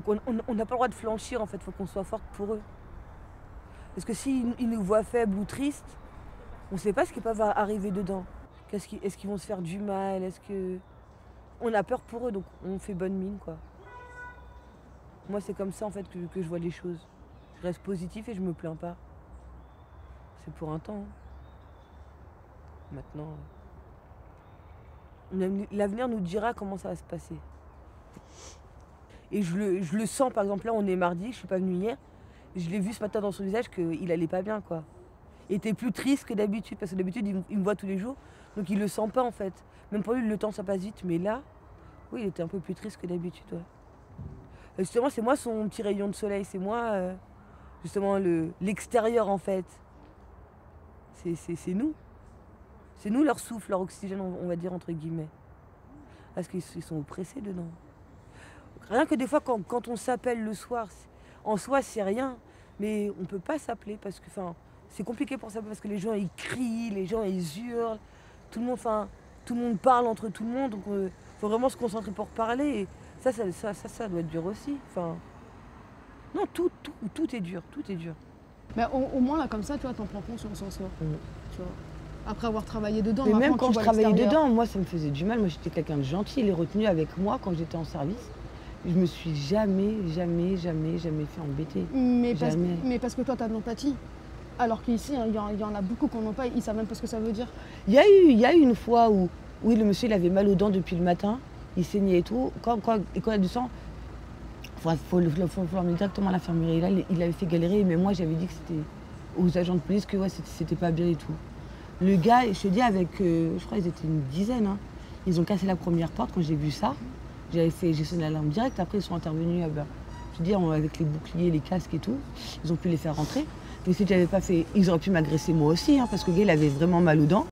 Donc on n'a pas le droit de flanchir en fait, il faut qu'on soit forte pour eux. Parce que s'ils nous voient faibles ou tristes, on ne sait pas ce qui peut arriver dedans. Est-ce qu'ils vont se faire du mal? On a peur pour eux, donc on fait bonne mine, quoi. Moi, c'est comme ça, en fait, que je vois les choses. Je reste positif et je me plains pas. C'est pour un temps, hein. Maintenant, l'avenir nous dira comment ça va se passer. Et je le sens, par exemple, là, on est mardi, je suis pas venue hier. Je l'ai vu ce matin dans son visage qu'il allait pas bien, quoi. Il était plus triste que d'habitude, parce que d'habitude, il me voit tous les jours. Donc il le sent pas, en fait. Même pour lui, le temps, ça passe vite. Mais là, oui, il était un peu plus triste que d'habitude, ouais. Et justement, c'est moi son petit rayon de soleil. C'est moi, justement, l'extérieur, en fait. C'est nous. C'est nous leur souffle, leur oxygène, on va dire, entre guillemets. Parce qu'ils sont oppressés dedans. Rien que des fois, quand on s'appelle le soir, en soi, c'est rien. Mais on ne peut pas s'appeler parce que, c'est compliqué pour s'appeler parce que les gens, ils crient, les gens, ils hurlent. Tout le monde parle entre tout le monde. Donc, il faut vraiment se concentrer pour parler. Et ça doit être dur aussi. Non, tout est dur, tout est dur. Mais au moins, là, comme ça, tu vois, t'en prends conscience en soi. Tu vois. Après avoir travaillé dedans. Mais même quand je travaillais dedans, moi, ça me faisait du mal. Moi, j'étais quelqu'un de gentil. Il est retenu avec moi quand j'étais en service. Je me suis jamais fait embêter. Mais parce que toi, tu as de l'empathie. Alors qu'ici, il y en a beaucoup qui n'en ont pas, ils ne savent même pas ce que ça veut dire. Il y a eu une fois où, oui, le monsieur, il avait mal aux dents depuis le matin. Il saignait et tout. Quand il y a du sang, il faut l'emmener directement à l'infirmerie. Là, il avait fait galérer, mais moi, j'avais dit que c'était aux agents de police que ouais, c'était pas bien et tout. Le gars, je te dis, je crois qu'ils étaient une dizaine. Hein. Ils ont cassé la première porte quand j'ai vu ça. J'ai sonné l'alarme directe. Après, ils sont intervenus je dis, avec les boucliers, les casques et tout. Ils ont pu les faire rentrer. Mais si je n'avais pas fait, ils auraient pu m'agresser moi aussi, hein, parce que le gars, il avait vraiment mal aux dents.